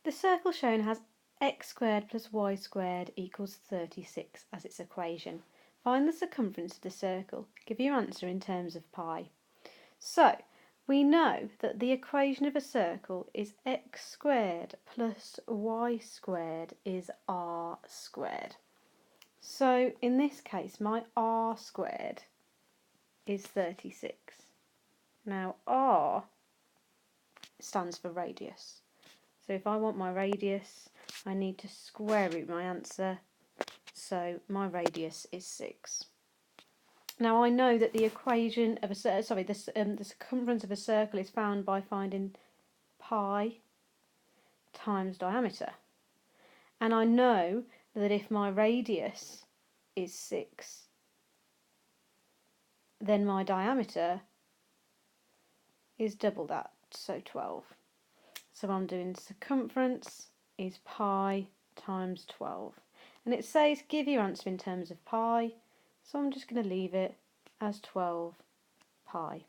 The circle shown has x squared plus y squared equals 36 as its equation. Find the circumference of the circle. Give your answer in terms of pi. So, we know that the equation of a circle is x squared plus y squared is r squared. So, in this case, my r squared is 36. Now, r stands for radius. So if I want my radius, I need to square root my answer. So my radius is 6. Now I know that the equation of the circumference of a circle is found by finding pi times diameter. And I know that if my radius is 6, then my diameter is double that, so 12. So I'm doing circumference is pi times 12. And it says give your answer in terms of pi, so I'm just going to leave it as 12 pi.